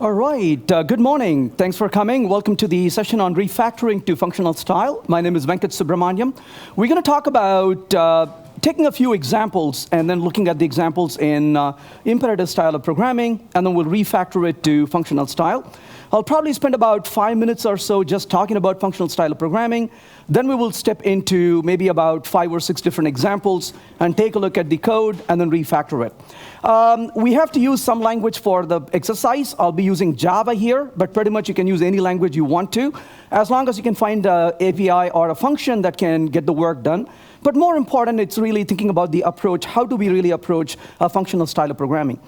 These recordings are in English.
All right, good morning. Thanks for coming. Welcome to the session on refactoring to functional style. My name is Venkat Subramaniam. We're going to talk about taking a few examples and then looking at the examples in imperative style of programming, and then we'll refactor it to functional style. I'll probably spend about 5 minutes or so just talking about functional style of programming. Then we will step into maybe about 5 or 6 different examples and take a look at the code and then refactor it. We have to use some language for the exercise. I'll be using Java here, but pretty much you can use any language you want to, as long as you can find an API or a function that can get the work done. But more important, it's really thinking about the approach. How do we really approach a functional style of programming?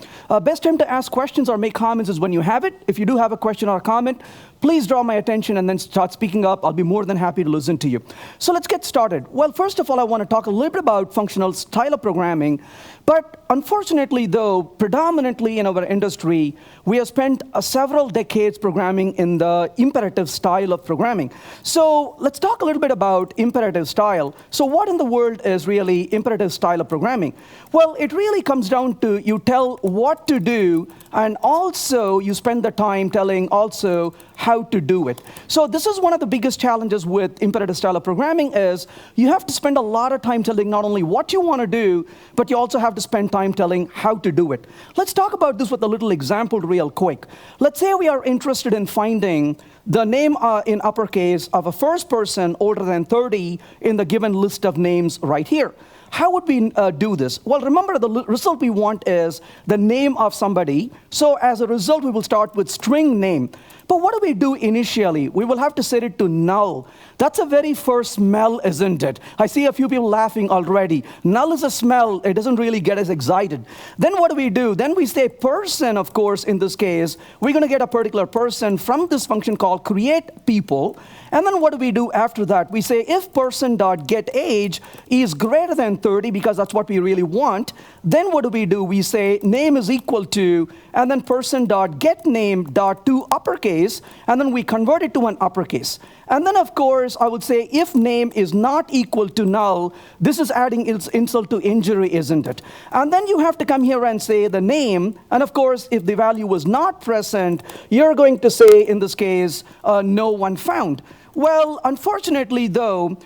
Best time to ask questions or make comments is when you have it. If you do have a question or a comment, please draw my attention and then start speaking up. I'll be more than happy to listen to you. So let's get started. Well, first of all, I want to talk a little bit about functional style of programming. But unfortunately, though, predominantly in our industry, we have spent several decades programming in the imperative style of programming. So let's talk a little bit about imperative style. So what in the world is really imperative style of programming? Well, it really comes down to you tell what to do, and also you spend the time telling also how to do it. So this is one of the biggest challenges with imperative style of programming is you have to spend a lot of time telling not only what you want to do, but you also have to spend time telling how to do it. Let's talk about this with a little example real quick. Let's say we are interested in finding the name in uppercase of a first person older than 30 in the given list of names right here. How would we do this? Well, remember the result we want is the name of somebody. So as a result, we will start with string name. But what do we do initially? We will have to set it to null. That's a very first smell, isn't it? I see a few people laughing already. Null is a smell. It doesn't really get us excited. Then what do? Then we say person, of course, in this case. We're going to get a particular person from this function called create people. And then what do we do after that? We say if person.getAge is greater than 30, because that's what we really want. Then what do? We say name is equal to, and then person.getName.to uppercase, and then we convert it to an uppercase. And then, of course, I would say if name is not equal to null, this is adding insult to injury, isn't it? And then you have to come here and say the name. And of course, if the value was not present, you're going to say, in this case, no one found. Well, unfortunately, though,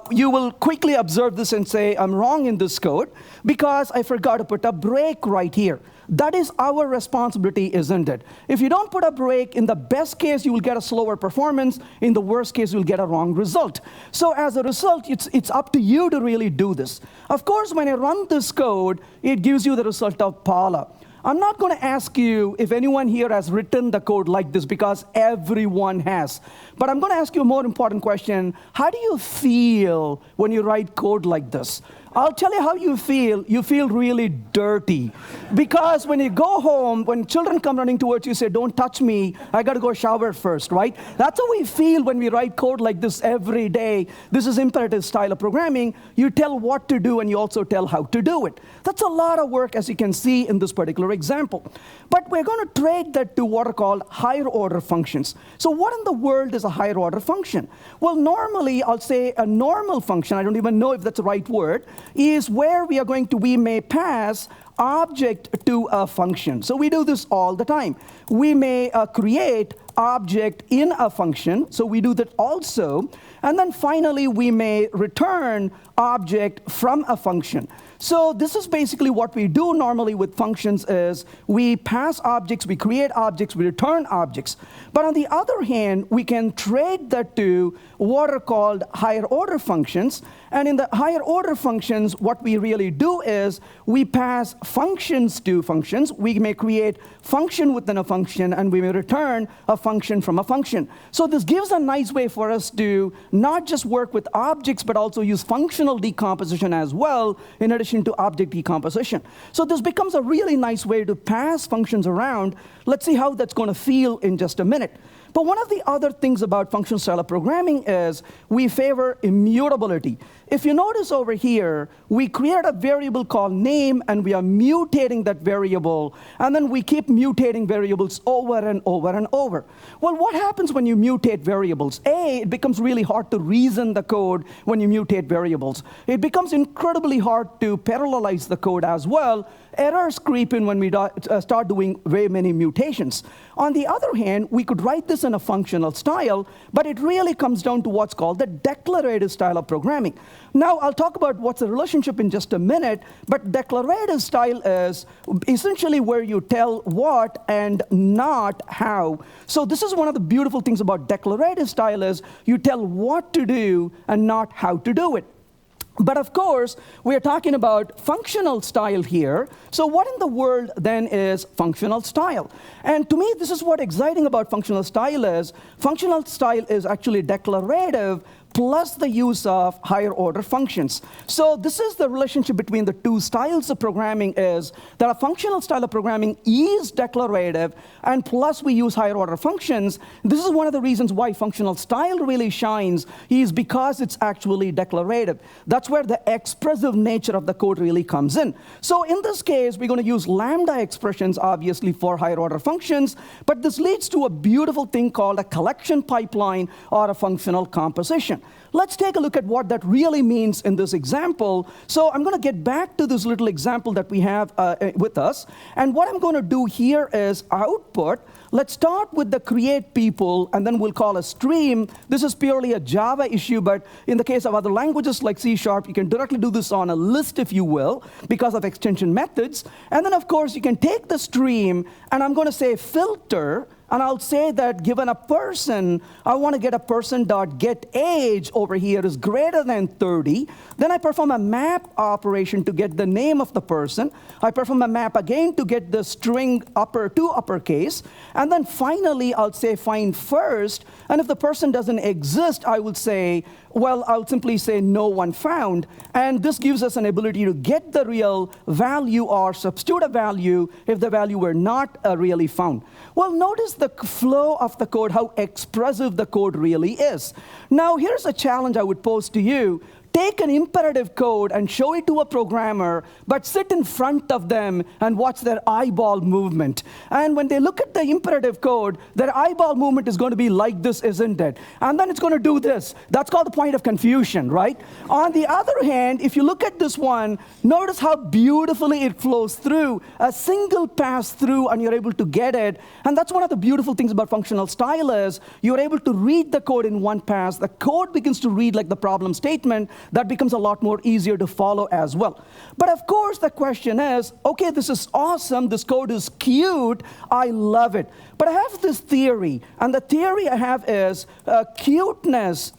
you will quickly observe this and say, I'm wrong in this code because I forgot to put a break right here. That is our responsibility, isn't it? If you don't put a break, in the best case, you will get a slower performance. In the worst case, you'll get a wrong result. So as a result, it's up to you to really do this. Of course, when I run this code, it gives you the result of Paula. I'm not going to ask you if anyone here has written the code like this, because everyone has. But I'm going to ask you a more important question. How do you feel when you write code like this? I'll tell you how you feel. You feel really dirty. Because when you go home, when children come running towards you, say, don't touch me, I got to go shower first, right? That's how we feel when we write code like this every day. This is imperative style of programming. You tell what to do, and you also tell how to do it. That's a lot of work, as you can see in this particular example. But we're going to trade that to what are called higher order functions. So what in the world is a higher order function? Well, normally, I'll say a normal function, I don't even know if that's the right word, is where we may pass object to a function. So we do this all the time. We may create object in a function. So we do that also. And then finally, we may return object from a function. So this is basically what we do normally with functions is we pass objects, we create objects, we return objects. But on the other hand, we can trade that to what are called higher order functions. And in the higher order functions, what we really do is we pass functions to functions. We may create function within a function, and we may return a function from a function. So this gives a nice way for us to not just work with objects, but also use functional decomposition as well, in addition to object decomposition. So this becomes a really nice way to pass functions around. Let's see how that's going to feel in just a minute. But one of the other things about functional style of programming is we favor immutability. if you notice over here, we create a variable called name, and we are mutating that variable, and then we keep mutating variables over and over and over. Well, what happens when you mutate variables? It becomes really hard to reason the code when you mutate variables. It becomes incredibly hard to parallelize the code as well. Errors creep in when we start doing very many mutations. On the other hand, we could write this in a functional style, but it really comes down to what's called the declarative style of programming. Now, I'll talk about what's the relationship in just a minute, but declarative style is essentially where you tell what and not how. So this is one of the beautiful things about declarative style is you tell what to do and not how to do it. But of course, we are talking about functional style here. So what in the world then is functional style? And to me, this is what exciting about functional style is. Functional style is actually declarative plus the use of higher order functions. So this is the relationship between the two styles of programming is that a functional style of programming is declarative, and plus we use higher order functions. This is one of the reasons why functional style really shines is because it's actually declarative. That's where the expressive nature of the code really comes in. So in this case, we're going to use lambda expressions, obviously, for higher order functions, but this leads to a beautiful thing called a collection pipeline or a functional composition. Let's take a look at what that really means in this example. So I'm going to get back to this little example that we have with us. And what I'm going to do here is output. Let's start with the create people, and then we'll call a stream. This is purely a Java issue, but in the case of other languages like C#, you can directly do this on a list, if you will, because of extension methods. And then, of course, you can take the stream, and I'm going to say filter. And I'll say that given a person, I want to get a person.getAge over here is greater than 30. Then I perform a map operation to get the name of the person. I perform a map again to get the string upper to uppercase. And then finally, I'll say find first. And if the person doesn't exist, I will say, well, I'll simply say no one found. And this gives us an ability to get the real value or substitute a value if the value were not really found. Well, notice the flow of the code, how expressive the code really is. Now, here's a challenge I would pose to you. Take an imperative code and show it to a programmer, but sit in front of them and watch their eyeball movement. And when they look at the imperative code, their eyeball movement is going to be like this, isn't it? And then it's going to do this. That's called the point of confusion, right? On the other hand, if you look at this one, notice how beautifully it flows through. A single pass through, and you're able to get it. And that's one of the beautiful things about functional style is you're able to read the code in one pass. The code begins to read like the problem statement. That becomes a lot more easier to follow as well. But of course, the question is, okay, this is awesome. This code is cute. I love it. But I have this theory, and the theory I have is cuteness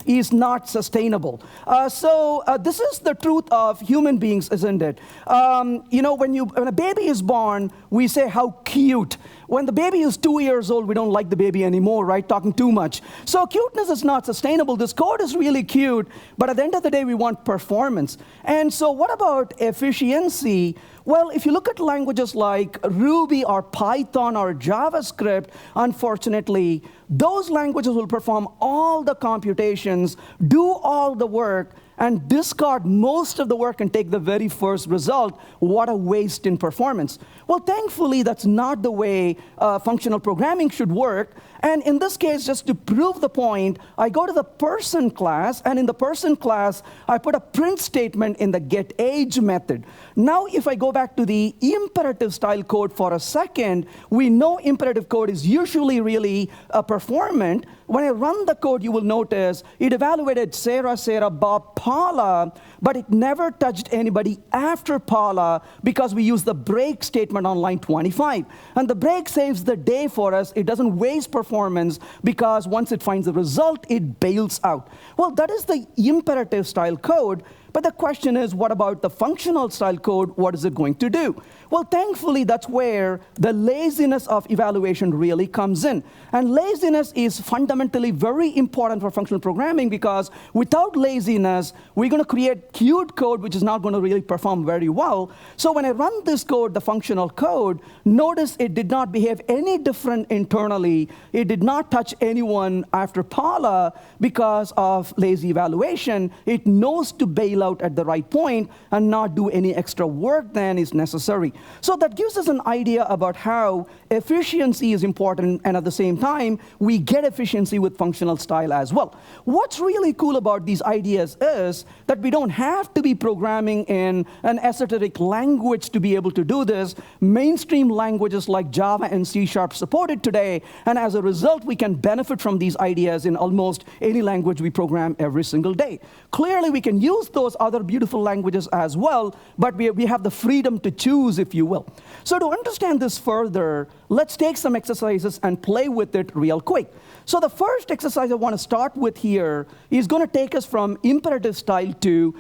is not sustainable. So this is the truth of human beings, isn't it? When a baby is born, we say how cute. When the baby is 2 years old, we don't like the baby anymore, right? Talking too much. So cuteness is not sustainable. This code is really cute, but at the end of the day, we want performance. And so what about efficiency? Well, if you look at languages like Ruby or Python or JavaScript, unfortunately, those languages will perform all the computations, do all the work, and discard most of the work and take the very first result. What a waste in performance. Well, thankfully, that's not the way functional programming should work. And in this case, just to prove the point, I go to the person class, and in the person class, I put a print statement in the getAge method. Now, if I go back to the imperative style code for a second, we know imperative code is usually really performant. When I run the code, you will notice it evaluated Sarah, Bob, Paula, but it never touched anybody after Paula because we use the break statement on line 25. And the break saves the day for us. It doesn't waste performance because once it finds the result, it bails out. Well, that is the imperative style code. But the question is, what about the functional style code? What is it going to do? Well, thankfully, that's where the laziness of evaluation really comes in. And laziness is fundamentally very important for functional programming, because without laziness, we're going to create cute code which is not going to really perform very well. So when I run this code, the functional code, notice it did not behave any different internally. It did not touch anyone after Paula because of lazy evaluation. It knows to bail out at the right point and not do any extra work than is necessary. So that gives us an idea about how efficiency is important, and at the same time, we get efficiency with functional style as well. What's really cool about these ideas is that we don't have to be programming in an esoteric language to be able to do this. Mainstream languages like Java and C# support it today, and as a result, we can benefit from these ideas in almost any language we program every single day. Clearly, we can use those other beautiful languages as well, but we have the freedom to choose, if you will. So to understand this further, let's take some exercises and play with it real quick. So the first exercise I want to start with here is going to take us from imperative style to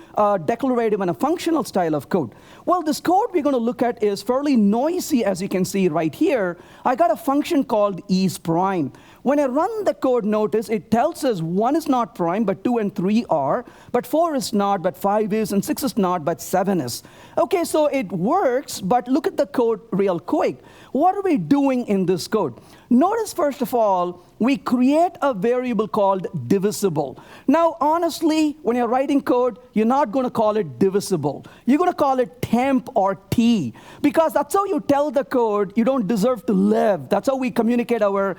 declarative and a functional style of code. Well, this code we're going to look at is fairly noisy, as you can see right here. I got a function called isPrime. When I run the code, notice it tells us 1 is not prime, but 2 and 3 are, but 4 is not, but 5 is, and 6 is not, but 7 is. Okay, so it works, but look at the code real quick. What are we doing in this code? Notice, first of all, we create a variable called divisible. Now, honestly, when you're writing code, you're not going to call it divisible. You're going to call it temp or t, because that's how you tell the code you don't deserve to live. That's how we communicate our,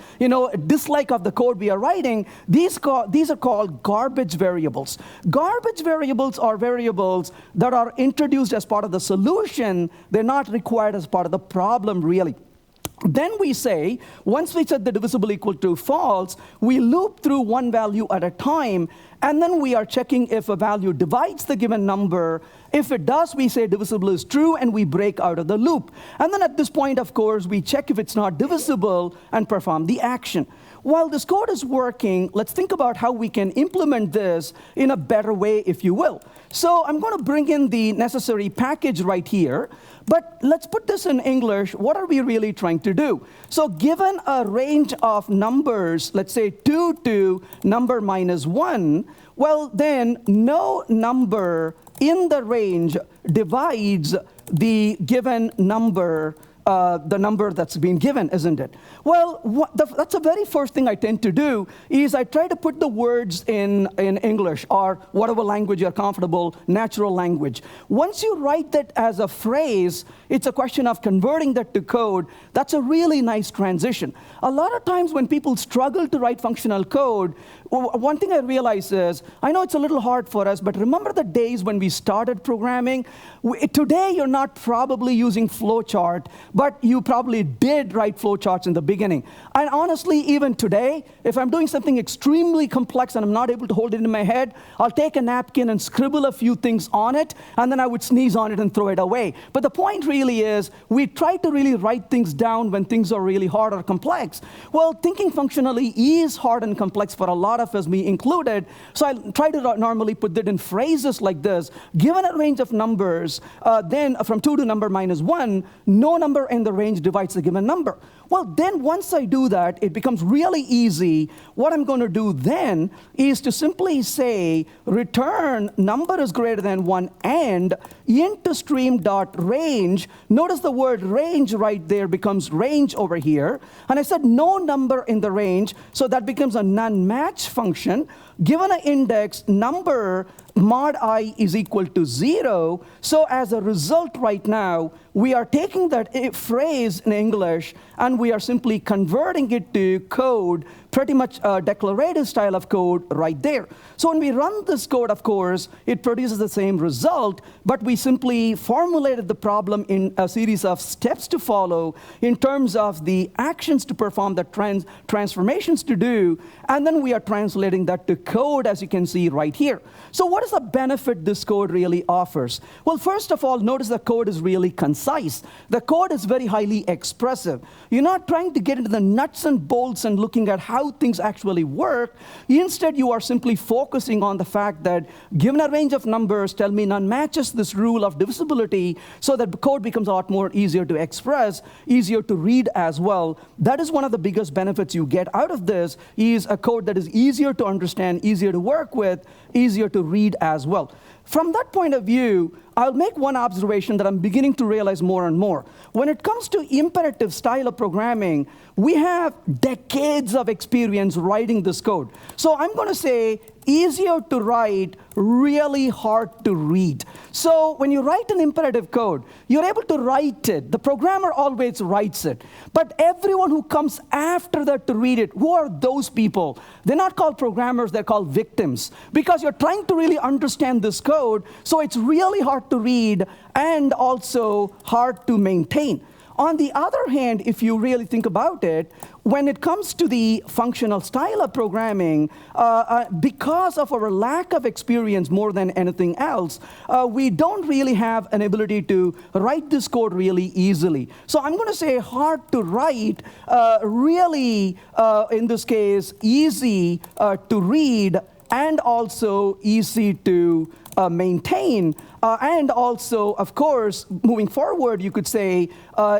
dislike of the code we are writing. These are called garbage variables. Garbage variables are variables that are introduced as part of the solution. They're not required as part of the problem, really. Then we say, once we set the divisible equal to false, we loop through one value at a time, and then we are checking if a value divides the given number. If it does, we say divisible is true, and we break out of the loop. And then at this point, of course, we check if it's not divisible and perform the action. While this code is working, let's think about how we can implement this in a better way, if you will. So I'm going to bring in the necessary package right here. But let's put this in English. What are we really trying to do? So given a range of numbers, let's say 2 to number minus 1, well, then no number in the range divides the given number, the number that's been given, isn't it? Well, that's the very first thing I tend to do is I try to put the words in English or whatever language you're comfortable, natural language. Once you write that as a phrase, it's a question of converting that to code. That's a really nice transition. A lot of times when people struggle to write functional code, one thing I realize is, I know it's a little hard for us, but remember the days when we started programming? Today, you're not probably using flowchart, but you probably did write flowcharts in the beginning. And honestly, even today, if I'm doing something extremely complex and I'm not able to hold it in my head, I'll take a napkin and scribble a few things on it, and then I would sneeze on it and throw it away. But the point really is, we try to really write things down when things are really hard or complex. Well, thinking functionally is hard and complex for a lot of us, me included, so I try to normally put that in phrases like this. Given a range of numbers, then from 2 to number minus 1, no number in the range divides the given number. Well, then once I do that, it becomes really easy. What I'm going to do then is to simply say, return number is greater than 1 and into stream.range. Notice the word range right there becomes range over here. And I said no number in the range, so that becomes a non-match function. Given an index, number mod I is equal to 0. So as a result right now, we are taking that phrase in English and we are simply converting it to code, pretty much a declarative style of code right there. So when we run this code, of course, it produces the same result, but we simply formulated the problem in a series of steps to follow in terms of the actions to perform, the transformations to do, and then we are translating that to code, as you can see right here. So what is the benefit this code really offers? Well, first of all, notice the code is really concise. The code is very highly expressive. You're not trying to get into the nuts and bolts and looking at how how things actually work. Instead, you are simply focusing on the fact that given a range of numbers, tell me none matches this rule of divisibility, so that the code becomes a lot more easier to express, easier to read as well. That is one of the biggest benefits you get out of this, is a code that is easier to understand, easier to work with, easier to read as well. From that point of view, I'll make one observation that I'm beginning to realize more and more. When it comes to imperative style of programming, we have decades of experience writing this code. So I'm going to say easier to write, really hard to read. So when you write an imperative code, you're able to write it. The programmer always writes it. But everyone who comes after that to read it, who are those people? They're not called programmers, they're called victims. Because you're trying to really understand this code, so it's really hard to read and also hard to maintain. On the other hand, if you really think about it, when it comes to the functional style of programming, because of our lack of experience more than anything else, we don't really have an ability to write this code really easily. So I'm going to say hard to write, really, in this case, easy to read, and also easy to maintain. And also, of course, moving forward, you could say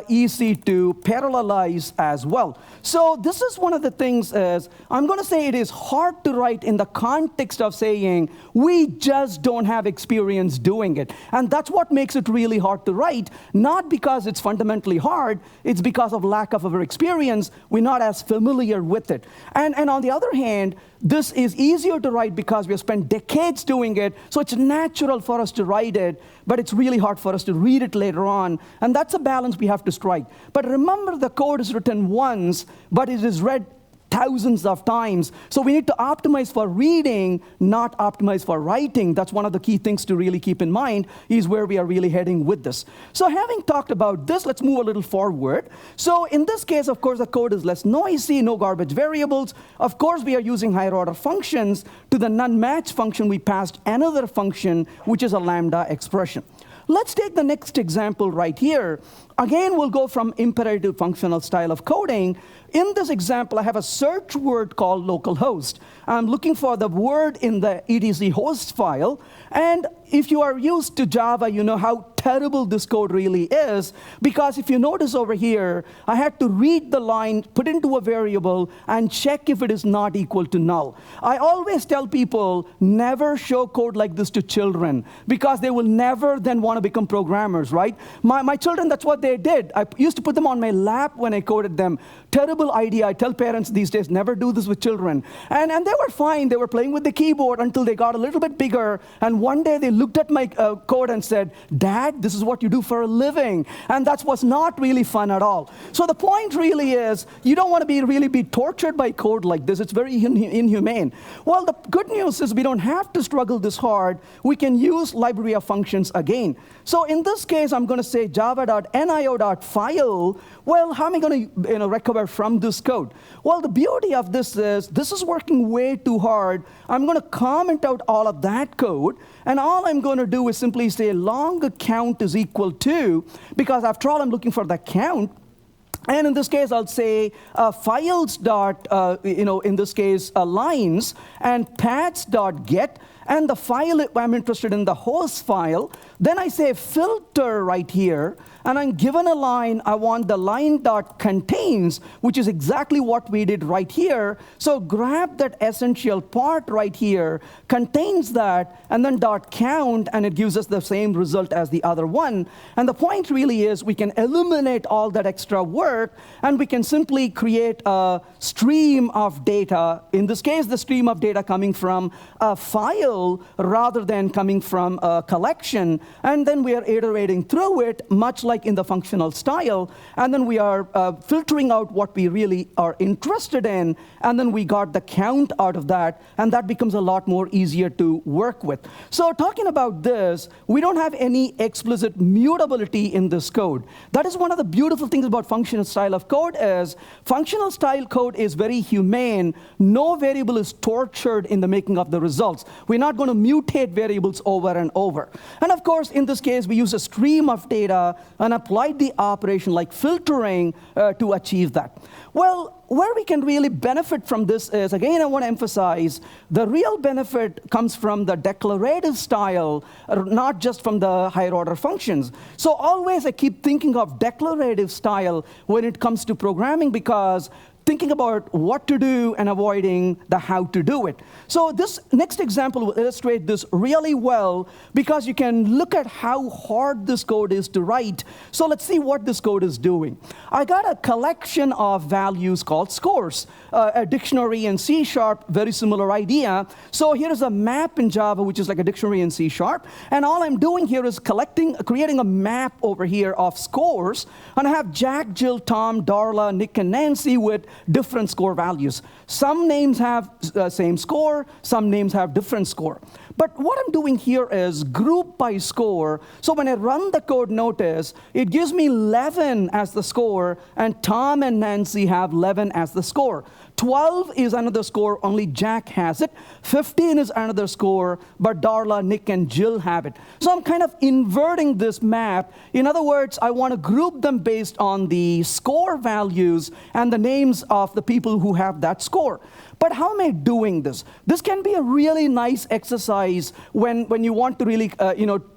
easy to parallelize as well. So this is one of the things is, I'm going to say it is hard to write in the context of saying, we just don't have experience doing it. And that's what makes it really hard to write, not because it's fundamentally hard, it's because of lack of our experience. We're not as familiar with it. And on the other hand, this is easier to write because we have spent decades doing it, so it's natural for us to write it, but it's really hard for us to read it later on, and that's a balance we have to strike. But remember, the code is written once, but it is read thousands of times. So we need to optimize for reading, not optimize for writing. That's one of the key things to really keep in mind, is where we are really heading with this. So having talked about this, let's move a little forward. So in this case, of course, the code is less noisy, no garbage variables. Of course, we are using higher order functions. To the none match function, we passed another function, which is a lambda expression. Let's take the next example right here. Again, we'll go from imperative functional style of coding. In this example, I have a search word called localhost. I'm looking for the word in the etc host file. And if you are used to Java, you know how terrible this code really is, because if you notice over here, I had to read the line, put into a variable, and check if it is not equal to null. I always tell people, never show code like this to children, because they will never then want to become programmers, right? My children, that's what they did. I used to put them on my lap when I coded them. Terrible idea. I tell parents these days, never do this with children. And they were fine. They were playing with the keyboard until they got a little bit bigger. And one day they looked at my code and said, Dad, this is what you do for a living. And that was not really fun at all. So the point really is, you don't want to really be tortured by code like this. It's very inhumane. Well, the good news is we don't have to struggle this hard. We can use library of functions again. So in this case, I'm going to say java.nio.file. Well, how am I going to recover from this code? Well, the beauty of this is working way too hard. I'm going to comment out all of that code, and all I'm going to do is simply say long count is equal to, because after all, I'm looking for the count. And in this case, I'll say files dot, in this case, lines, and paths dot get. And the file, I'm interested in the host file. Then I say filter right here, and I'm given a line. I want the line dot contains, which is exactly what we did right here. So grab that essential part right here, contains that, and then dot count, and it gives us the same result as the other one. And the point really is we can eliminate all that extra work, and we can simply create a stream of data. In this case, the stream of data coming from a file rather than coming from a collection. And then we are iterating through it, much like in the functional style. And then we are filtering out what we really are interested in. And then we got the count out of that. And that becomes a lot more easier to work with. So talking about this, we don't have any explicit mutability in this code. That is one of the beautiful things about functional style of code is functional style code is very humane. No variable is tortured in the making of the results. We're not going to mutate variables over and over. And of course, in this case, we use a stream of data and applied the operation like filtering to achieve that. Well, where we can really benefit from this is, again, I want to emphasize, the real benefit comes from the declarative style, not just from the higher order functions. So always I keep thinking of declarative style when it comes to programming, because thinking about what to do and avoiding the how to do it. So this next example will illustrate this really well, because you can look at how hard this code is to write. So let's see what this code is doing. I got a collection of values called scores, a dictionary in C#, very similar idea. So here's a map in Java, which is like a dictionary in C#. And all I'm doing here is creating a map over here of scores. And I have Jack, Jill, Tom, Darla, Nick, and Nancy with different score values. Some names have same score, some names have different score. But what I'm doing here is group by score. So when I run the code, notice it gives me 11 as the score, and Tom and Nancy have 11 as the score. 12 is another score, only Jack has it. 15 is another score, but Darla, Nick, and Jill have it. So I'm kind of inverting this map. In other words, I want to group them based on the score values and the names of the people who have that score. But how am I doing this? This can be a really nice exercise when you want to really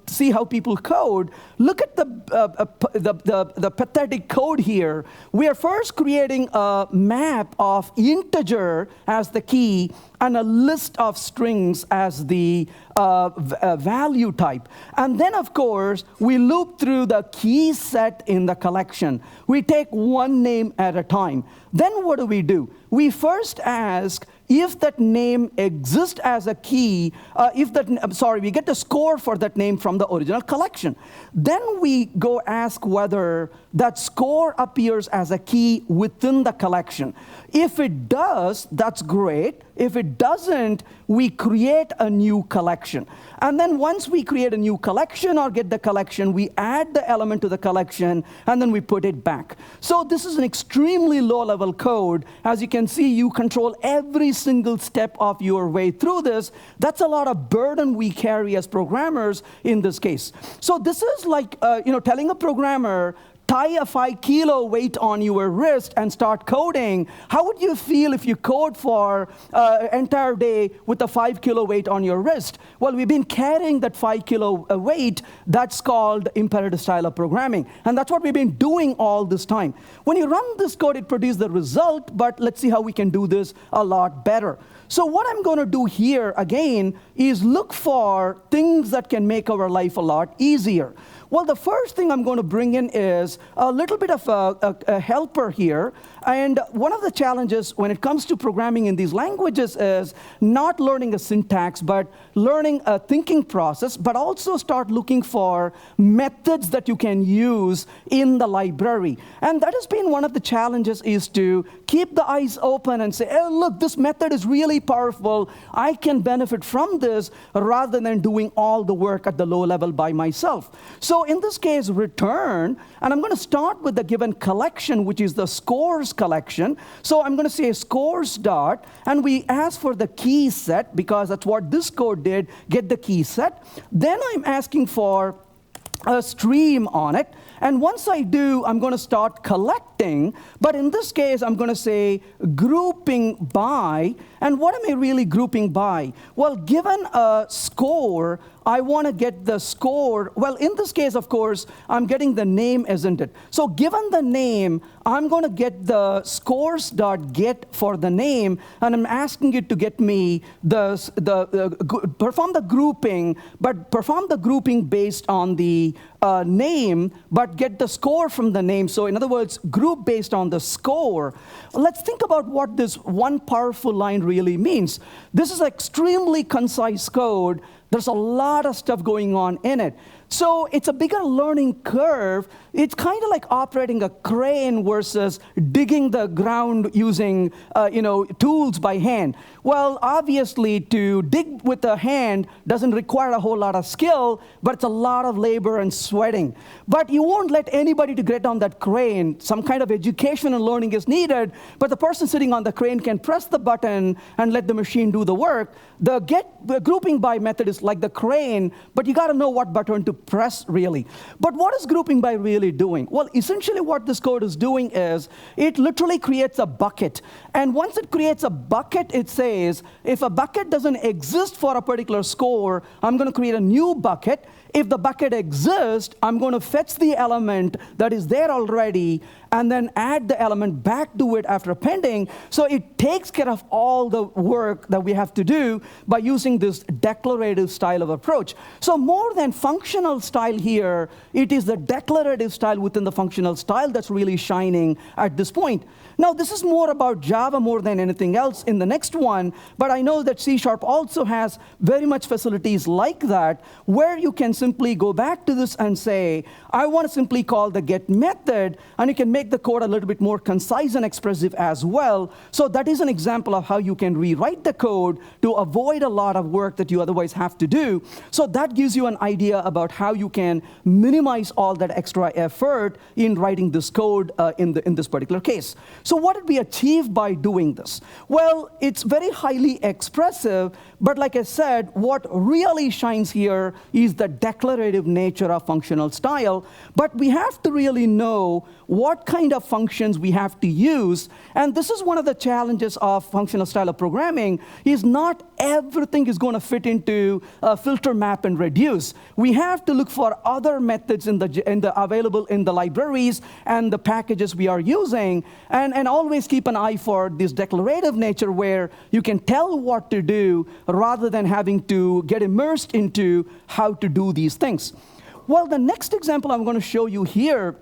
see how people code. Look at the pathetic code here. We are first creating a map of integer as the key and a list of strings as the value type. And then, of course, we loop through the key set in the collection. We take one name at a time. Then what do? We first ask if that name exists as a key, we get the score for that name from the original collection. Then we go ask whether that score appears as a key within the collection. If it does, that's great. If it doesn't, we create a new collection. And then once we create a new collection or get the collection, we add the element to the collection, and then we put it back. So this is an extremely low-level code. As you can see, you control every single step of your way through this. That's a lot of burden we carry as programmers in this case. So this is like telling a programmer, tie a 5-kilo weight on your wrist and start coding. How would you feel if you code for an entire day with a 5-kilo weight on your wrist? Well, we've been carrying that 5-kilo weight. That's called imperative style of programming. And that's what we've been doing all this time. When you run this code, it produces the result, but let's see how we can do this a lot better. So what I'm going to do here, again, is look for things that can make our life a lot easier. Well, the first thing I'm going to bring in is a little bit of a helper here. And one of the challenges when it comes to programming in these languages is not learning a syntax, but learning a thinking process, but also start looking for methods that you can use in the library. And that has been one of the challenges, is to keep the eyes open and say, oh, look, this method is really powerful. I can benefit from this, rather than doing all the work at the low level by myself. So in this case, return, and I'm going to start with the given collection, which is the scores collection. So I'm going to say scores dot, and we ask for the key set, because that's what this code did, get the key set. Then I'm asking for a stream on it. And once I do, I'm going to start collecting. But in this case, I'm going to say grouping by. And what am I really grouping by? Well, given a score, I want to get the score. Well, in this case, of course, I'm getting the name, isn't it? So given the name, I'm going to get the scores.get for the name, and I'm asking it to get me perform the grouping, but perform the grouping based on the name, but get the score from the name. So in other words, group based on the score. Let's think about what this one powerful line really means. This is extremely concise code. There's a lot of stuff going on in it. So it's a bigger learning curve. It's kind of like operating a crane versus digging the ground using tools by hand. Well, obviously, to dig with a hand doesn't require a whole lot of skill, but it's a lot of labor and sweating. But you won't let anybody to get on that crane. Some kind of education and learning is needed, but the person sitting on the crane can press the button and let the machine do the work. The grouping by method is like the crane, but you got to know what button to press, really. But what is grouping by really doing? Well, essentially what this code is doing is it literally creates a bucket. And once it creates a bucket, it says, if a bucket doesn't exist for a particular score, I'm going to create a new bucket. If the bucket exists, I'm going to fetch the element that is there already and then add the element back to it after appending. So it takes care of all the work that we have to do by using this declarative style of approach. So more than functional style here, it is the declarative style within the functional style that's really shining at this point. Now, this is more about Java more than anything else in the next one, but I know that C# also has very much facilities like that, where you can simply go back to this and say, I want to simply call the get method, and you can make the code a little bit more concise and expressive as well. So that is an example of how you can rewrite the code to avoid a lot of work that you otherwise have to do. So that gives you an idea about how you can minimize all that extra effort in writing this code in this particular case. So what did we achieve by doing this? Well, it's very highly expressive, but like I said, what really shines here is the declarative nature of functional style. But we have to really know what kind of functions we have to use. And this is one of the challenges of functional style of programming, is not everything is going to fit into filter, map, and reduce. We have to look for other methods available in the libraries and the packages we are using, and always keep an eye for this declarative nature where you can tell what to do rather than having to get immersed into how to do these things. Well, the next example I'm going to show you here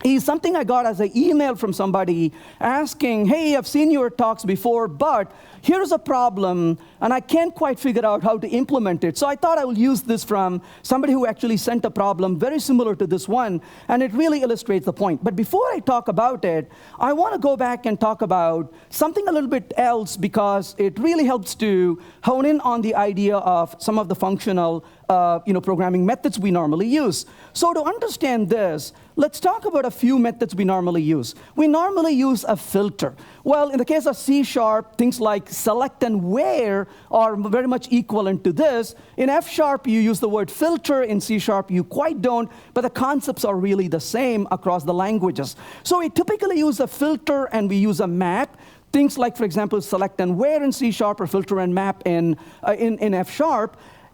is something I got as an email from somebody asking, hey, I've seen your talks before, but here's a problem, and I can't quite figure out how to implement it. So I thought I will use this from somebody who actually sent a problem very similar to this one, and it really illustrates the point. But before I talk about it, I want to go back and talk about something a little bit else, because it really helps to hone in on the idea of some of the functional programming methods we normally use. So to understand this, let's talk about a few methods we normally use. We normally use a filter. Well, in the case of C#, things like select and where are very much equivalent to this. In F#, you use the word filter. In C#, you quite don't, but the concepts are really the same across the languages. So we typically use a filter and we use a map. Things like, for example, select and where in C# or filter and map in F#,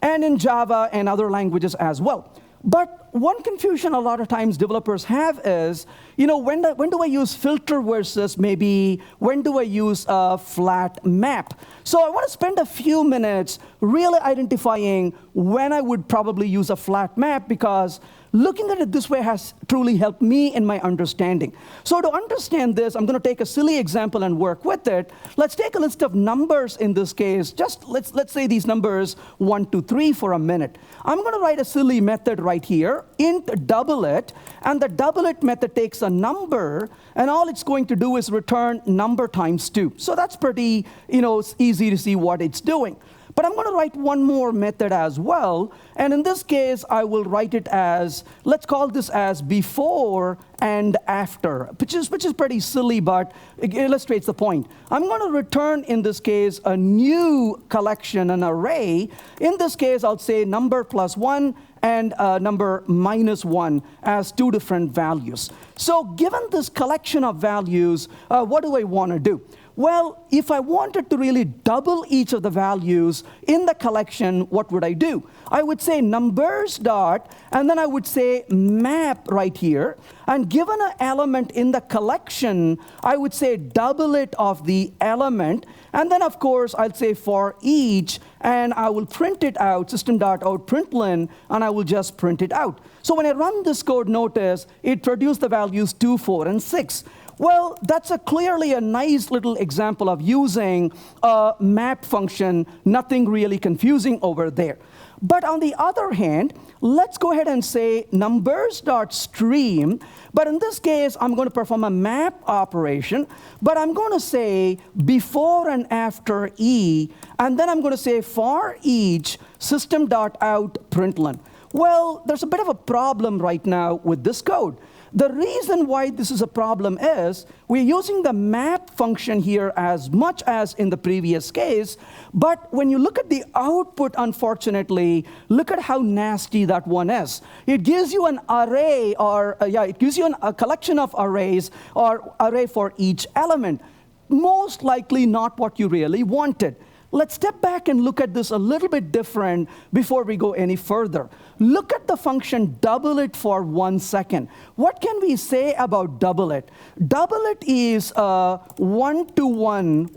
and in Java and other languages as well. But one confusion a lot of times developers have is, when do I use filter versus maybe when do I use a flat map? So I want to spend a few minutes really identifying when I would probably use a flat map, because looking at it this way has truly helped me in my understanding. So to understand this, I'm going to take a silly example and work with it. Let's take a list of numbers in this case. Just let's say these numbers 1, 2, 3 for a minute. I'm going to write a silly method right here, int doubleIt, and the doubleIt method takes a number, and all it's going to do is return number times 2. So that's pretty, it's easy to see what it's doing. But I'm going to write one more method as well, and in this case, I will write it as, let's call this as before and after, which is pretty silly, but it illustrates the point. I'm going to return, in this case, a new collection, an array. In this case, I'll say number +1 and number -1 as 2 different values. So given this collection of values, what do I want to do? Well, if I wanted to really double each of the values in the collection, what would I do? I would say numbers dot, and then I would say map right here. And given an element in the collection, I would say doubleIt of the element. And then, of course, I'll say for each, and I will print it out, system.out.println, and I will just print it out. So when I run this code, notice it produced the values 2, 4, and 6. Well, that's clearly a nice little example of using a map function, nothing really confusing over there. But on the other hand, let's go ahead and say numbers.stream. But in this case, I'm going to perform a map operation. But I'm going to say before and after E. And then I'm going to say for each system.out.println. Well, there's a bit of a problem right now with this code. The reason why this is a problem is we're using the map function here as much as in the previous case, but when you look at the output, unfortunately, look at how nasty that one is. It gives you an array, or it gives you a collection of arrays, or array for each element. Most likely not what you really wanted. Let's step back and look at this a little bit different before we go any further. Look at the function double it for 1 second. What can we say about double it? Double it is a one-to-one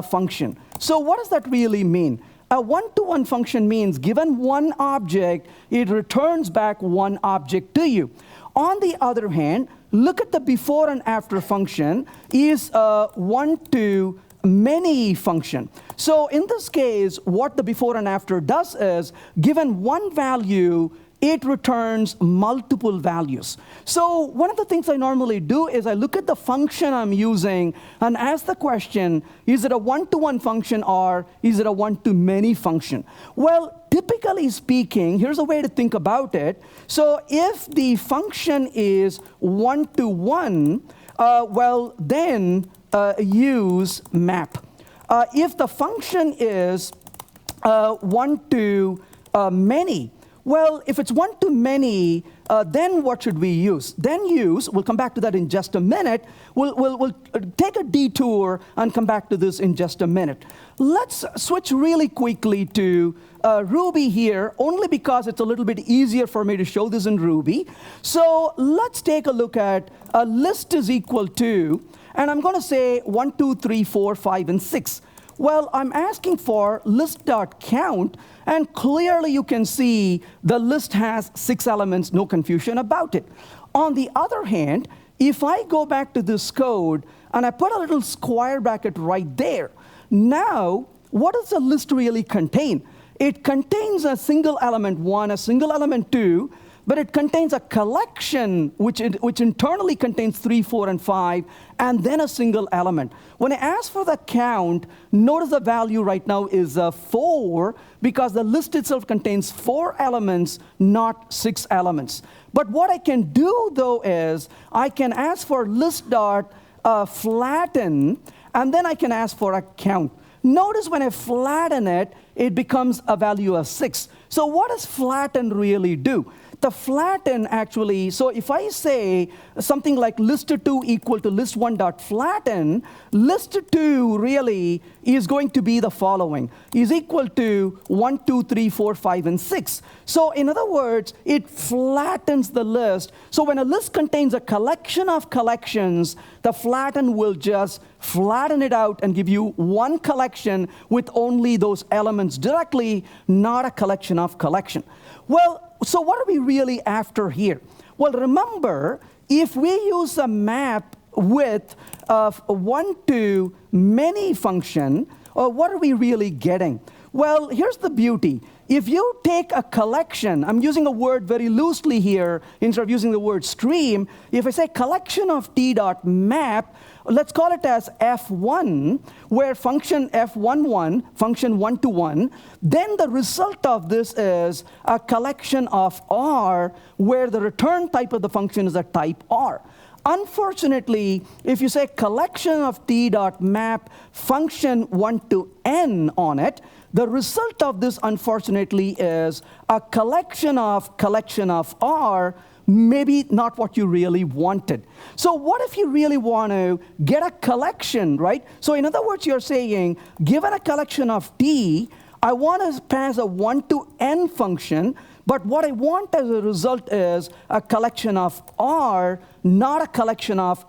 function. So what does that really mean? A one-to-one function means given one object, it returns back one object to you. On the other hand, look at the before and after function is a one-to-many function. So in this case, what the before and after does is, given one value, it returns multiple values. So one of the things I normally do is I look at the function I'm using and ask the question, is it a one-to-one function or is it a one-to-many function? Well, typically speaking, here's a way to think about it. So if the function is one-to-one, then use map. If the function is one-to-many, well, if it's one-to-many, then what should we use? Then we'll come back to that in just a minute. We'll take a detour and come back to this in just a minute. Let's switch really quickly to Ruby here, only because it's a little bit easier for me to show this in Ruby. So let's take a look at a list is equal to, and I'm going to say 1, 2, 3, 4, 5, and 6. Well, I'm asking for list.count, and clearly you can see the list has 6 elements, no confusion about it. On the other hand, if I go back to this code and I put a little square bracket right there, now what does the list really contain? It contains a single element 1, a single element 2, but it contains a collection which internally contains 3, 4, and 5, and then a single element. When I ask for the count, notice the value right now is 4, because the list itself contains 4 elements, not 6 elements. But what I can do, though, is I can ask for list.flatten, and then I can ask for a count. Notice when I flatten it, it becomes a value of 6. So what does flatten really do? The flatten actually, so if I say something like list2 equal to list1.flatten, list2 really is going to be the following, is equal to 1, 2, 3, 4, 5, and 6. So in other words, it flattens the list. So when a list contains a collection of collections, the flatten will just flatten it out and give you one collection with only those elements directly, not a collection of collection. Well, so what are we really after here? Well, remember, if we use a map with a one-to-many function, what are we really getting? Well, here's the beauty. If you take a collection, I'm using a word very loosely here instead of using the word stream. If I say collection of t.map, let's call it as f1, where function f11, function one-to-one, then the result of this is a collection of R, where the return type of the function is a type R. Unfortunately, if you say collection of t.map function 1 to n on it, the result of this, unfortunately, is a collection of R, maybe not what you really wanted. So what if you really want to get a collection, right? So in other words, you're saying, given a collection of t, I want to pass a 1 to n function, but what I want as a result is a collection of R, not a collection of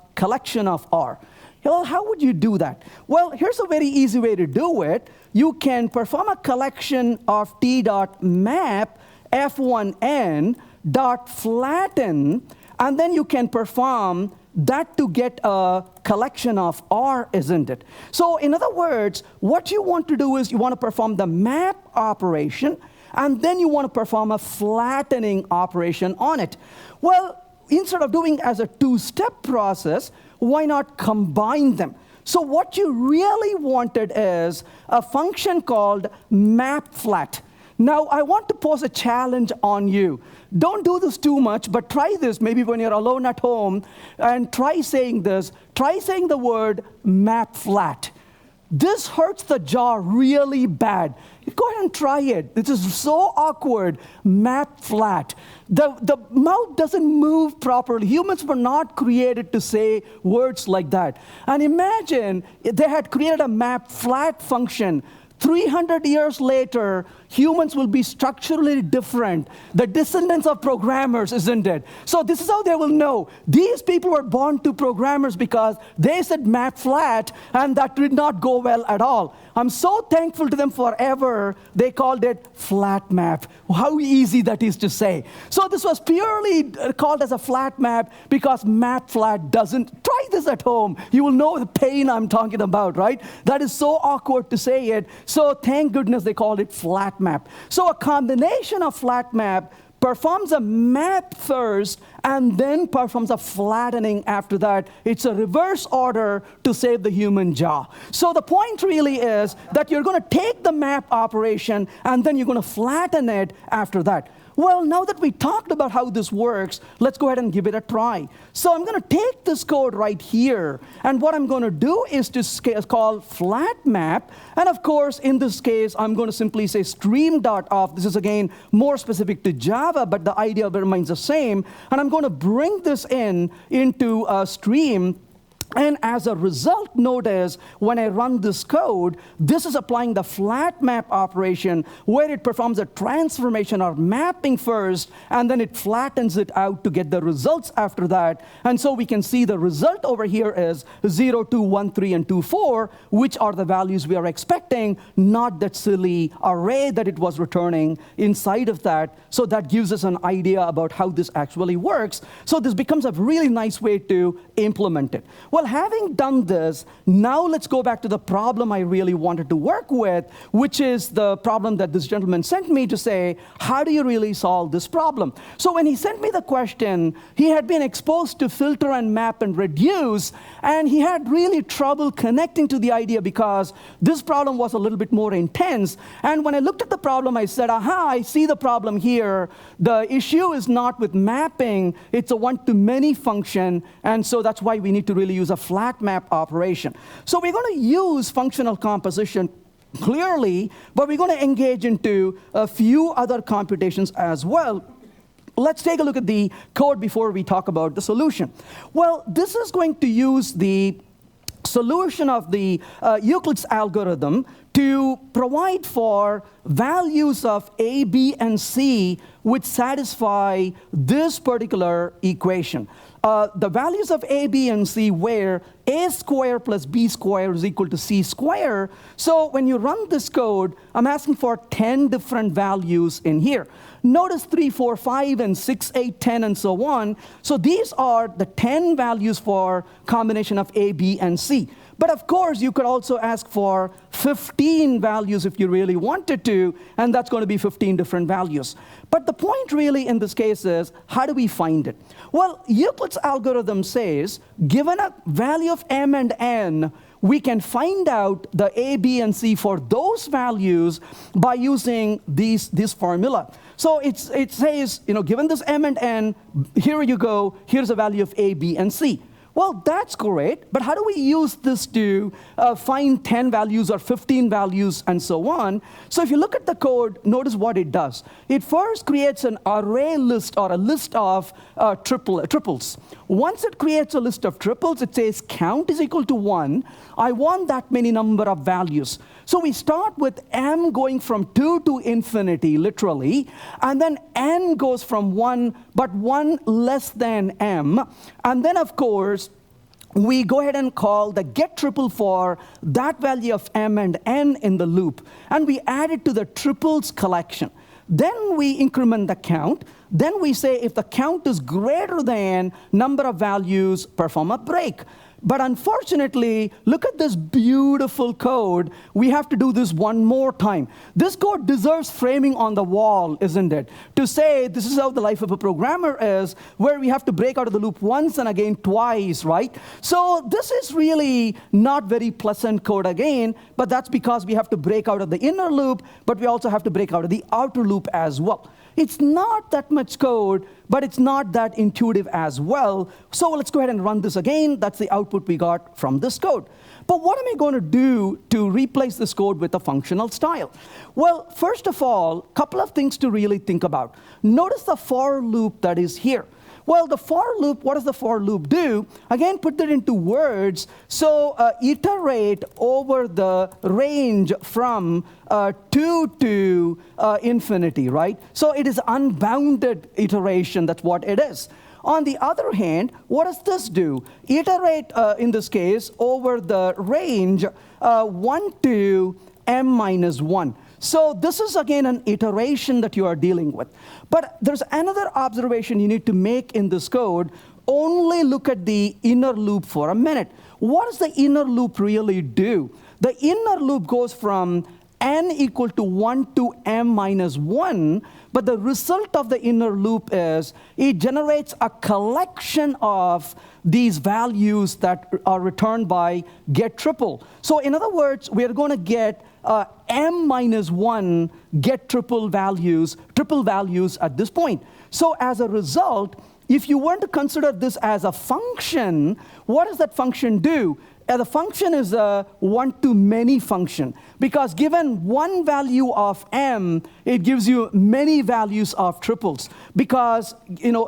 R. Well, how would you do that? Well, here's a very easy way to do it. You can perform a collection of t.map f1n dot flatten, and then you can perform that to get a collection of R, isn't it? So in other words, what you want to do is you want to perform the map operation, and then you want to perform a flattening operation on it. Well, instead of doing as a two-step process, why not combine them? So what you really wanted is a function called mapFlat. Now, I want to pose a challenge on you. Don't do this too much, but try this maybe when you're alone at home, and try saying this. Try saying the word map flat. This hurts the jaw really bad. Go ahead and try it. This is so awkward. Map flat. The mouth doesn't move properly. Humans were not created to say words like that. And imagine if they had created a map flat function. 300 years later, humans will be structurally different. The descendants of programmers, isn't it? So this is how they will know. These people were born to programmers because they said map flat, and that did not go well at all. I'm so thankful to them forever. They called it flat map. How easy that is to say. So this was purely called as a flat map because map flat doesn't. Try this at home. You will know the pain I'm talking about, right? That is so awkward to say it. So thank goodness they called it flat map. So a combination of flat map performs a map first and then performs a flattening after that. It's a reverse order to save the human jaw. So the point really is that you're going to take the map operation and then you're going to flatten it after that. Well, now that we talked about how this works, let's go ahead and give it a try. So I'm going to take this code right here, and what I'm going to do is to call flat map, and of course, in this case, I'm going to simply say stream.off. This is, again, more specific to Java, but the idea remains the same, and I'm going to bring this into a stream. And as a result, notice when I run this code, this is applying the flat map operation where it performs a transformation or mapping first, and then it flattens it out to get the results after that. And so we can see the result over here is 0, 2, 1, 3, and 2, 4, which are the values we are expecting, not that silly array that it was returning inside of that. So that gives us an idea about how this actually works. So this becomes a really nice way to implement it. Well, having done this, now let's go back to the problem I really wanted to work with, which is the problem that this gentleman sent me to say, how do you really solve this problem? So when he sent me the question, he had been exposed to filter and map and reduce, and he had really trouble connecting to the idea because this problem was a little bit more intense. And when I looked at the problem, I said, aha, I see the problem here. The issue is not with mapping, it's a one-to-many function, and so that's why we need to really use a flat map operation. So we're going to use functional composition clearly, but we're going to engage into a few other computations as well. Let's take a look at the code before we talk about the solution. Well, this is going to use the solution of the Euclid's algorithm to provide for values of A, B, and C which satisfy this particular equation. The values of A, B, and C where A squared plus B squared is equal to C squared. So when you run this code, I'm asking for 10 different values in here. Notice 3, 4, 5, and 6, 8, 10, and so on. So these are the 10 values for combination of A, B, and C. But of course, you could also ask for 15 values if you really wanted to, and that's going to be 15 different values. But the point really in this case is, how do we find it? Well, Euclid's algorithm says, given a value of m and n, we can find out the A, B, and C for those values by using this formula. So it says, given this m and n, here you go, here's a value of A, B, and C. Well, that's great, but how do we use this to find 10 values or 15 values and so on? So if you look at the code, notice what it does. It first creates an array list or a list of triples. Once it creates a list of triples, it says count is equal to 1. I want that many number of values. So we start with m going from 2 to infinity, literally, and then n goes from 1, but 1 less than m. And then, of course, we go ahead and call the get triple for that value of m and n in the loop. And we add it to the triples collection. Then we increment the count. Then we say if the count is greater than number of values, perform a break. But unfortunately, look at this beautiful code. We have to do this one more time. This code deserves framing on the wall, isn't it? To say this is how the life of a programmer is, where we have to break out of the loop once and again twice, right? So this is really not very pleasant code again, but that's because we have to break out of the inner loop, but we also have to break out of the outer loop as well. It's not that much code, but it's not that intuitive as well. So let's go ahead and run this again. That's the output we got from this code. But what am I going to do to replace this code with a functional style? Well, first of all, a couple of things to really think about. Notice the for loop that is here. Well, the for loop, what does the for loop do? Again, put that into words. So iterate over the range from 2 to infinity, right? So it is unbounded iteration, that's what it is. On the other hand, what does this do? Iterate, in this case, over the range 1 to m minus 1. So this is, again, an iteration that you are dealing with. But there's another observation you need to make in this code. Only look at the inner loop for a minute. What does the inner loop really do? The inner loop goes from n equal to 1 to m minus 1, but the result of the inner loop is it generates a collection of these values that are returned by get triple. So in other words, we are going to get m minus 1 get triple values at this point. So as a result, if you were to consider this as a function, what does that function do? The function is a one-to-many function, because given one value of m, it gives you many values of triples. Because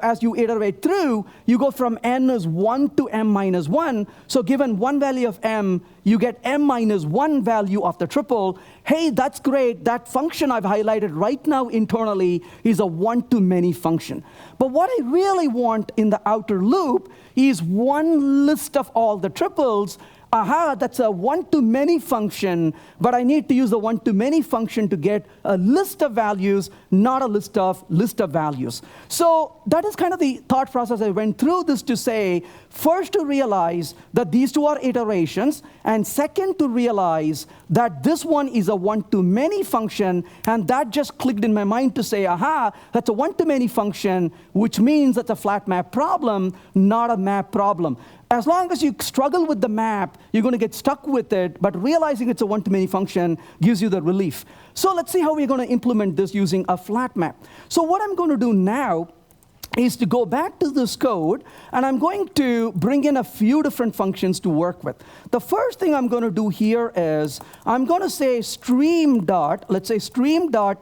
as you iterate through, you go from n is 1 to m minus 1. So given one value of m, you get m minus 1 value of the triple. Hey, that's great. That function I've highlighted right now internally is a one-to-many function. But what I really want in the outer loop is one list of all the triples. Aha, that's a one-to-many function, but I need to use the one-to-many function to get a list of values, not a list of values. So that is kind of the thought process I went through this to say, first to realize that these two are iterations, and second to realize that this one is a one-to-many function, and that just clicked in my mind to say, aha, that's a one-to-many function, which means that's a flat map problem, not a map problem. As long as you struggle with the map, you're going to get stuck with it, but realizing it's a one-to-many function gives you the relief. So let's see how we're going to implement this using a flat map. So what I'm going to do now is to go back to this code, and I'm going to bring in a few different functions to work with. The first thing I'm going to do here is I'm going to say stream dot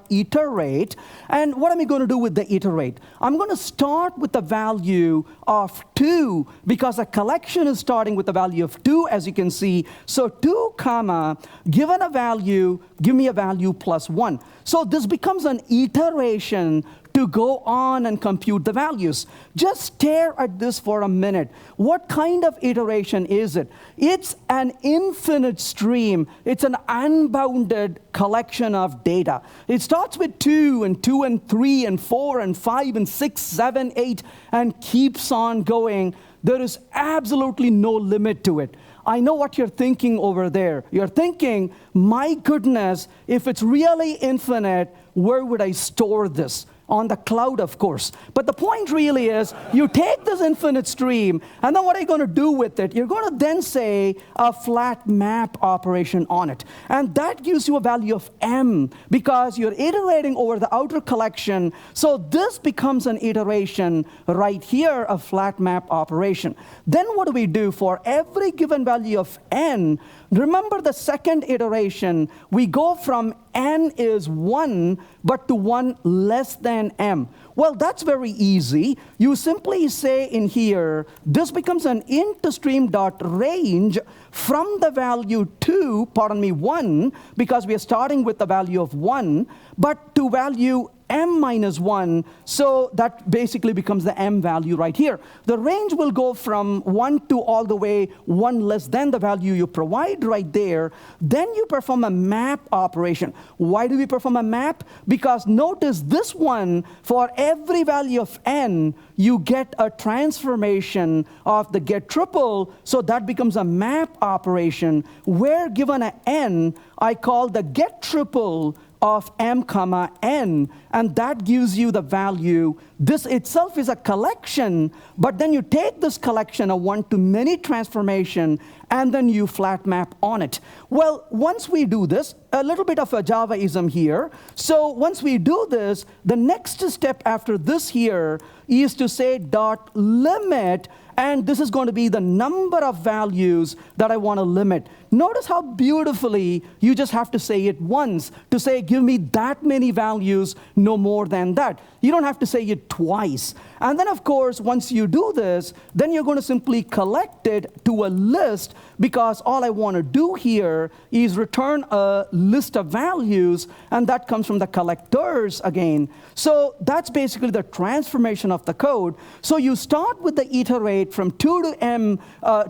iterate, and what am I going to do with the iterate? I'm going to start with the value of 2, because a collection is starting with the value of 2, as you can see. So 2 comma, given a value, give me a value plus 1. So this becomes an iteration to go on and compute the values. Just stare at this for a minute. What kind of iteration is it? It's an infinite stream. It's an unbounded collection of data. It starts with 2 and 2 and 3 and 4 and 5 and 6, 7, 8, and keeps on going. There is absolutely no limit to it. I know what you're thinking over there. You're thinking, my goodness, if it's really infinite, where would I store this? On the cloud, of course. But the point really is, you take this infinite stream, and then what are you going to do with it? You're going to then say a flat map operation on it. And that gives you a value of m, because you're iterating over the outer collection. So this becomes an iteration right here, a flat map operation. Then what do we do? For every given value of n, remember the second iteration, we go from n is 1, but to 1 less than m. Well, that's very easy. You simply say in here, this becomes an int stream.range from the value 2, 1, because we are starting with the value of 1, but to value m minus 1, so that basically becomes the m value right here. The range will go from 1 to all the way 1 less than the value you provide right there. Then you perform a map operation. Why do we perform a map? Because notice this one, for every value of n, you get a transformation of the get triple, so that becomes a map operation where given a n, I call the get triple of m comma n, and that gives you the value. This itself is a collection, but then you take this collection, a one-to-many transformation, and then you flat map on it. Well, once we do this, a little bit of a Javaism here. So once we do this, the next step after this here is to say dot limit, and this is going to be the number of values that I want to limit. Notice how beautifully you just have to say it once to say, give me that many values, no more than that. You don't have to say it twice. And then, of course, once you do this, then you're going to simply collect it to a list, because all I want to do here is return a list of values, and that comes from the collectors again. So that's basically the transformation of the code. So you start with the iterate from 2 to m,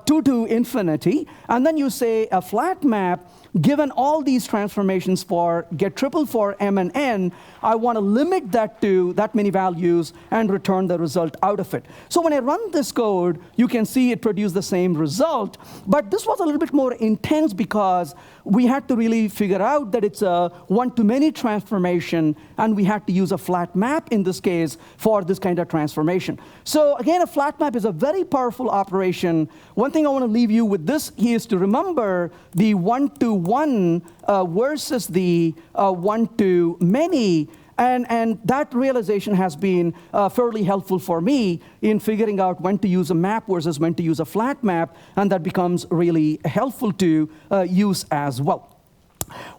2 to infinity, and then you say a flat map, given all these transformations for get triple for m and n, I want to limit that to that many values and return the result out of it. So when I run this code, you can see it produced the same result, but this was a little bit more intense because we had to really figure out that it's a one-to-many transformation, and we had to use a flat map in this case for this kind of transformation. So again, a flat map is a very powerful operation. One thing I want to leave you with this is to remember the one-to-one versus the one-to-many. And that realization has been fairly helpful for me in figuring out when to use a map versus when to use a flat map, and that becomes really helpful to use as well.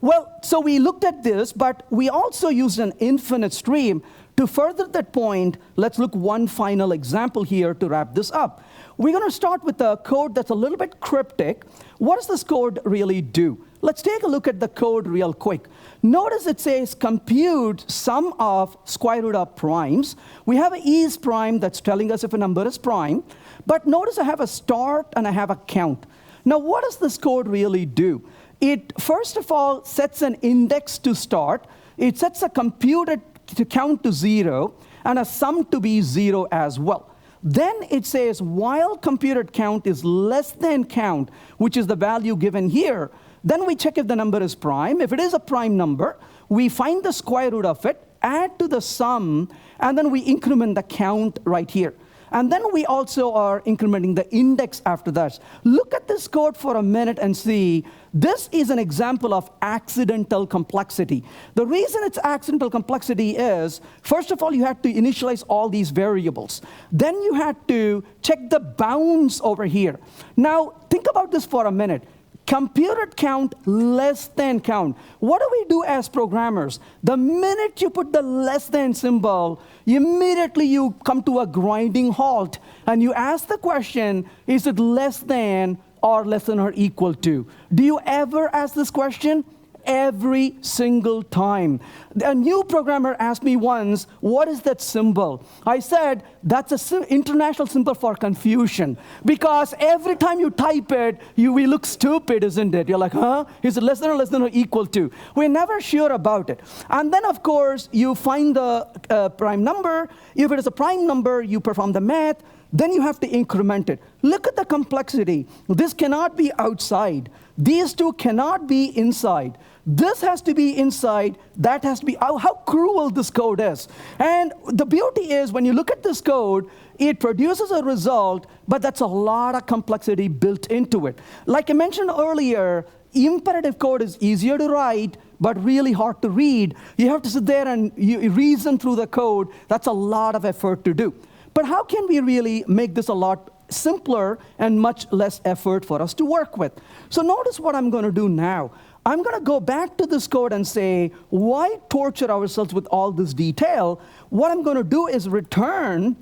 Well, so we looked at this, but we also used an infinite stream. To further that point, let's look one final example here to wrap this up. We're going to start with a code that's a little bit cryptic. What does this code really do? Let's take a look at the code real quick. Notice it says compute sum of square root of primes. We have an is prime that's telling us if a number is prime. But notice I have a start and I have a count. Now, what does this code really do? It, first of all, sets an index to start. It sets a computed to count to 0 and a sum to be 0 as well. Then it says while computed count is less than count, which is the value given here, then we check if the number is prime. If it is a prime number, we find the square root of it, add to the sum, and then we increment the count right here. And then we also are incrementing the index after that. Look at this code for a minute and see. This is an example of accidental complexity. The reason it's accidental complexity is, first of all, you had to initialize all these variables. Then you had to check the bounds over here. Now, think about this for a minute. Computed count less than count. What do we do as programmers? The minute you put the less than symbol, immediately you come to a grinding halt, and you ask the question, is it less than or less than or equal to? Do you ever ask this question? Every single time. A new programmer asked me once, what is that symbol? I said, that's an international symbol for confusion. Because every time you type it, we look stupid, isn't it? You're like, huh? Is it less than or equal to? We're never sure about it. And then, of course, you find the prime number. If it is a prime number, you perform the math. Then you have to increment it. Look at the complexity. This cannot be outside. These two cannot be inside. This has to be inside. That has to be, how cruel this code is. And the beauty is when you look at this code, it produces a result, but that's a lot of complexity built into it. Like I mentioned earlier, imperative code is easier to write, but really hard to read. You have to sit there and you reason through the code. That's a lot of effort to do. But how can we really make this a lot simpler and much less effort for us to work with? So notice what I'm going to do now. I'm going to go back to this code and say, why torture ourselves with all this detail? What I'm going to do is return,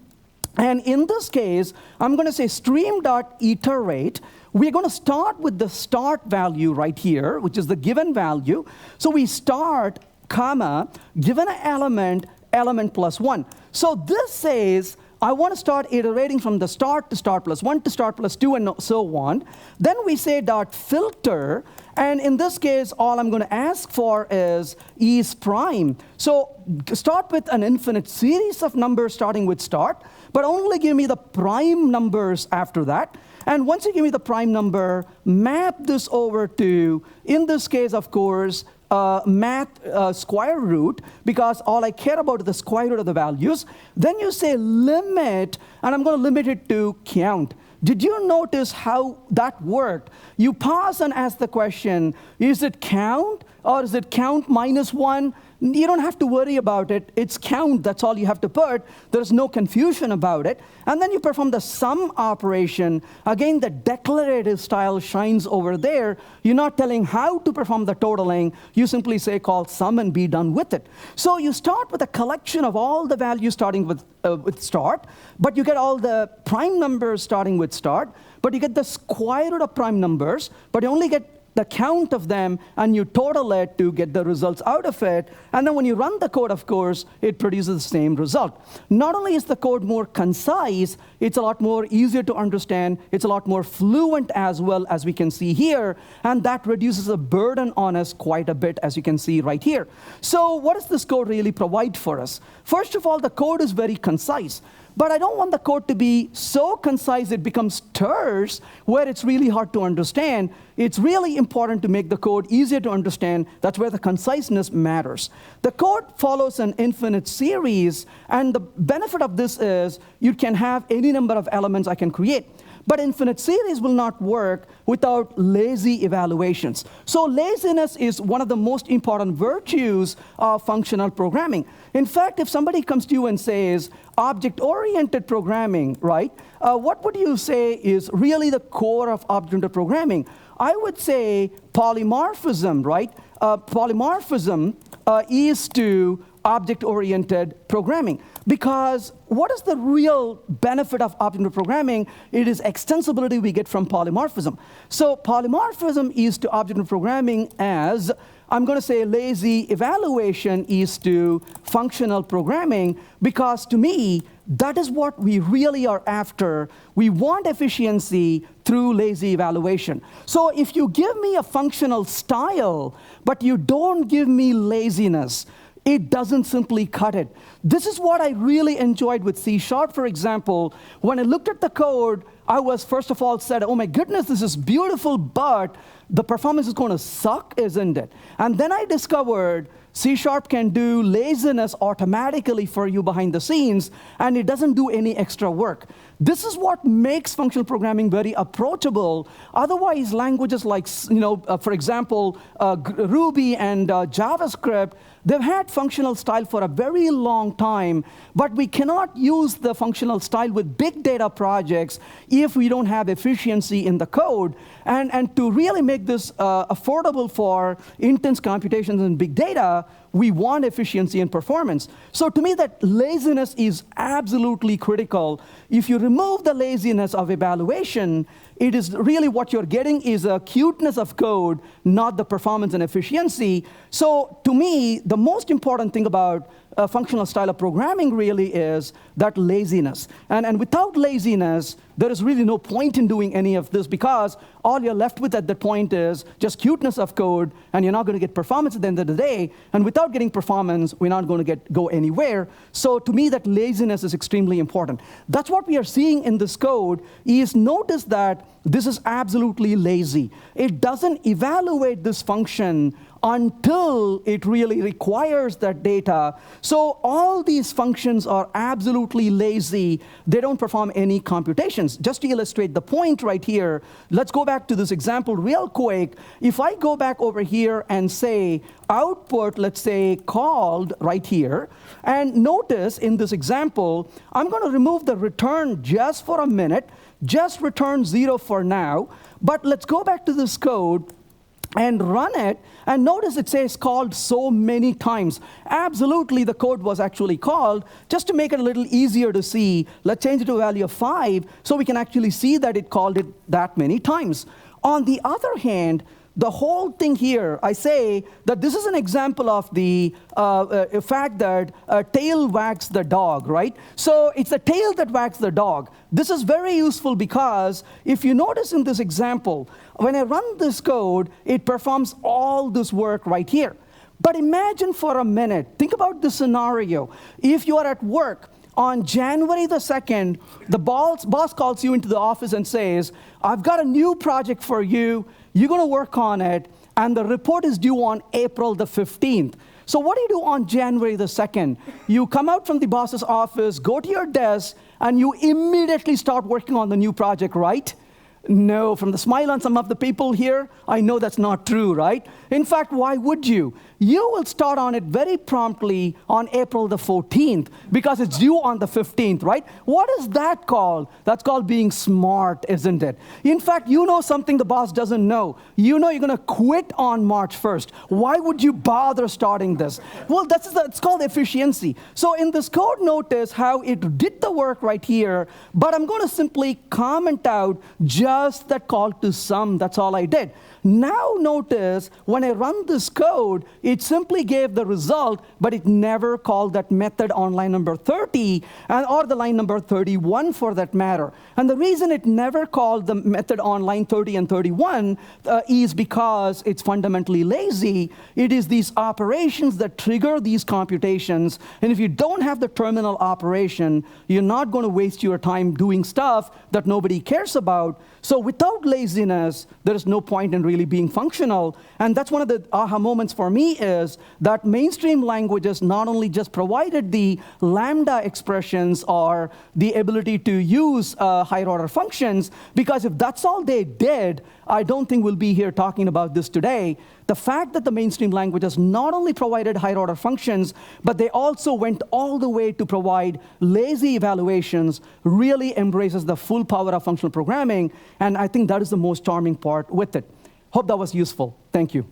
and in this case, I'm going to say stream.iterate. We're going to start with the start value right here, which is the given value. So we start, comma, given an element, element plus 1. So this says, I want to start iterating from the start to start plus 1 to start plus 2 and so on. Then we say dot filter, and in this case, all I'm going to ask for is prime. So start with an infinite series of numbers starting with start, but only give me the prime numbers after that. And once you give me the prime number, map this over to, in this case, of course, math square root, because all I care about is the square root of the values. Then you say limit, and I'm going to limit it to count. Did you notice how that worked? You pause and ask the question, is it count or is it count minus 1? You don't have to worry about it. It's count. That's all you have to put. There's no confusion about it. And then you perform the sum operation. Again, the declarative style shines over there. You're not telling how to perform the totaling. You simply say call sum and be done with it. So you start with a collection of all the values starting with start, but you get all the prime numbers starting with start, but you get the square root of prime numbers, but you only get the count of them, and you total it to get the results out of it. And then when you run the code, of course, it produces the same result. Not only is the code more concise, it's a lot more easier to understand. It's a lot more fluent as well, as we can see here. And that reduces the burden on us quite a bit, as you can see right here. So what does this code really provide for us? First of all, the code is very concise. But I don't want the code to be so concise it becomes terse, where it's really hard to understand. It's really important to make the code easier to understand. That's where the conciseness matters. The code follows an infinite series, and the benefit of this is you can have any number of elements I can create. But infinite series will not work without lazy evaluations. So laziness is one of the most important virtues of functional programming. In fact, if somebody comes to you and says, object-oriented programming, right? What would you say is really the core of object-oriented programming? I would say polymorphism, right? Polymorphism is to object-oriented programming. Because what is the real benefit of object-oriented programming? It is extensibility we get from polymorphism. So polymorphism is to object-oriented programming as, I'm going to say lazy evaluation is to functional programming, because to me, that is what we really are after. We want efficiency through lazy evaluation. So if you give me a functional style, but you don't give me laziness, it doesn't simply cut it. This is what I really enjoyed with C#, for example. When I looked at the code, I was first of all said, oh my goodness, this is beautiful, but the performance is going to suck, isn't it? And then I discovered C# can do laziness automatically for you behind the scenes, and it doesn't do any extra work. This is what makes functional programming very approachable. Otherwise, languages like, for example, Ruby and JavaScript, they've had functional style for a very long time, but we cannot use the functional style with big data projects if we don't have efficiency in the code. And to really make this affordable for intense computations in big data, we want efficiency and performance. So to me, that laziness is absolutely critical. If you remove the laziness of evaluation, it is really what you're getting is a cuteness of code, not the performance and efficiency. So to me, the most important thing about functional style of programming really is that laziness. And without laziness, there is really no point in doing any of this, because all you're left with at that point is just cuteness of code, and you're not going to get performance at the end of the day. And without getting performance, we're not going to go anywhere. So to me, that laziness is extremely important. That's what we are seeing in this code. Is notice that this is absolutely lazy. It doesn't evaluate this function until it really requires that data. So all these functions are absolutely lazy. They don't perform any computations. Just to illustrate the point right here, let's go back to this example real quick. If I go back over here and say output, let's say called right here, and notice in this example, I'm going to remove the return just for a minute, just return 0 for now. But let's go back to this code and run it, and notice it says called so many times. Absolutely, the code was actually called. Just to make it a little easier to see, let's change it to a value of 5, so we can actually see that it called it that many times. On the other hand, the whole thing here, I say that this is an example of the fact that tail wags the dog, right? So it's the tail that wags the dog. This is very useful because if you notice in this example, when I run this code, it performs all this work right here. But imagine for a minute, think about this scenario. If you are at work, on January the 2nd, the boss calls you into the office and says, I've got a new project for you, you're going to work on it, and the report is due on April the 15th. So what do you do on January the 2nd? You come out from the boss's office, go to your desk, and you immediately start working on the new project, right? No, from the smile on some of the people here, I know that's not true, right? In fact, why would you? You will start on it very promptly on April the 14th because it's due on the 15th, right? What is that called? That's called being smart, isn't it? In fact, you know something the boss doesn't know. You know you're going to quit on March 1st. Why would you bother starting this? Well, it's called efficiency. So in this code, notice how it did the work right here, but I'm going to simply comment out just that call to sum. That's all I did. Now notice when I run this code, it simply gave the result, but it never called that method on line number 30 or the line number 31 for that matter. And the reason it never called the method on line 30 and 31 is because it's fundamentally lazy. It is these operations that trigger these computations. And if you don't have the terminal operation, you're not going to waste your time doing stuff that nobody cares about. So without laziness, there is no point in really being functional. And that's one of the aha moments for me is that mainstream languages not only just provided the lambda expressions or the ability to use higher order functions, because if that's all they did, I don't think we'll be here talking about this today. The fact that the mainstream languages not only provided higher order functions, but they also went all the way to provide lazy evaluations really embraces the full power of functional programming. And I think that is the most charming part with it. Hope that was useful. Thank you.